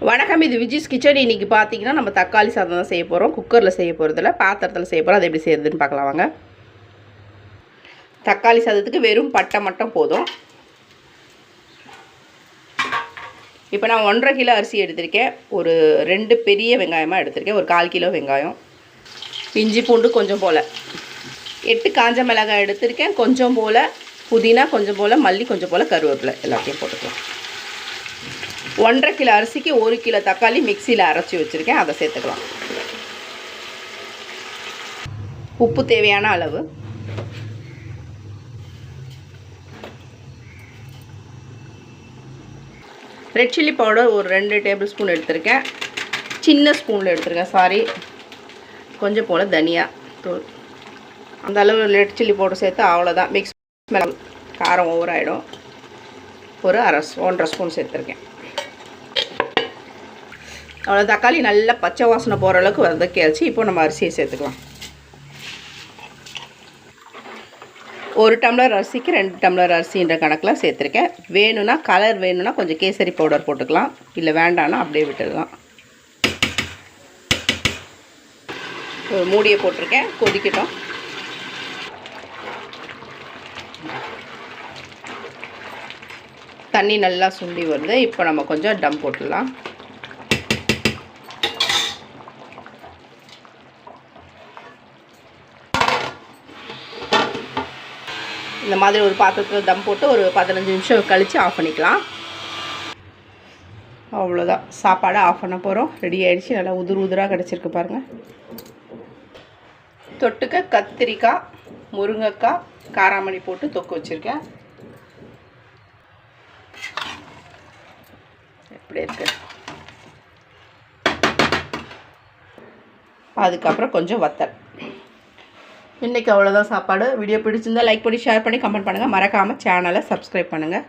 வணக்கம், இது விஜிஸ் கிச்சன். இன்றைக்கி பார்த்தீங்கன்னா நம்ம தக்காளி சாதம் தான் செய்ய போகிறோம். குக்கரில் செய்ய போகிறதில்ல, பாத்திரத்தில் செய்ய போகிறோம். அது எப்படி செய்யறதுன்னு பார்க்கலாம் வாங்க. தக்காளி சாதத்துக்கு வெறும் பட்டை மட்டும் போதும். இப்போ நான் 1.5 கிலோ அரிசி எடுத்திருக்கேன். ஒரு 2 பெரிய வெங்காயமாக எடுத்திருக்கேன். ஒரு 1/4 கிலோ வெங்காயம், இஞ்சி பூண்டு கொஞ்சம் போல், 8 காஞ்ச மிளகாய் எடுத்திருக்கேன். கொஞ்சம் போல் புதினா, கொஞ்சம் போல் மல்லி, கொஞ்சம் போல் கருவேப்பிலை, எல்லாத்தையும் போட்டுக்கலாம். 1.5 கிலோ அரிசிக்கு 1 கிலோ தக்காளி மிக்சியில் அரைச்சி வச்சுருக்கேன், அதை சேர்த்துக்கலாம். உப்பு தேவையான அளவு. ரெட் சில்லி பவுடர் ஒரு 2 டேபிள் ஸ்பூன் எடுத்திருக்கேன். சின்ன ஸ்பூனில் எடுத்திருக்கேன், கொஞ்சம் போல் தனியா தூள். அந்த அளவு ரெட் சில்லி பவுடர் சேர்த்து அவ்வளோதான். மிக்ஸ் மிளகு காரம் ஓவர் ஆகிடும். ஒரு 1.5 ஸ்பூன் சேர்த்துருக்கேன். அவ்வளோ. தக்காளி நல்லா பச்சை வாசனை போகிற அளவுக்கு வதக்கியாச்சு. இப்போ நம்ம அரிசியை சேர்த்துக்கலாம். 1 டம்ளர் அரிசிக்கு 2 டம்ளர் அரிசின்ற கணக்கில் சேர்த்துருக்கேன். வேணும்னா கலர் வேணும்னா கொஞ்சம் கேசரி பவுடர் போட்டுக்கலாம், இல்லை வேண்டாம்னா அப்படியே விட்டுடலாம். ஒரு மூடியை போட்டிருக்கேன், கொதிக்கட்டும். தண்ணி நல்லா சுண்டி வருது. இப்போ நம்ம கொஞ்சம் டம் போட்டுடலாம். இந்த மாதிரி ஒரு பாத்திரத்தில் தம் போட்டு ஒரு 15 நிமிஷம் கழித்து ஆஃப் பண்ணிக்கலாம். அவ்வளோதான், சாப்பாடு ஆஃப் பண்ண போகிறோம். ரெடி ஆகிடுச்சு. நல்லா உதிராக கிடச்சிருக்கு பாருங்கள். தொட்டுக்க கத்திரிக்காய், முருங்கைக்காய், காராமணி போட்டு தொக்கு வச்சுருக்கேன். எப்படி இருக்கு? அதுக்கப்புறம் கொஞ்சம் வத்தல். இன்றைக்கி அவ்வளோதான் சாப்பாடு. வீடியோ பிடிச்சிருந்தால் லைக் பண்ணி, ஷேர் பண்ணி, கமெண்ட் பண்ணுங்கள். மறக்காமல் சேனலை சப்ஸ்கிரைப் பண்ணுங்கள்.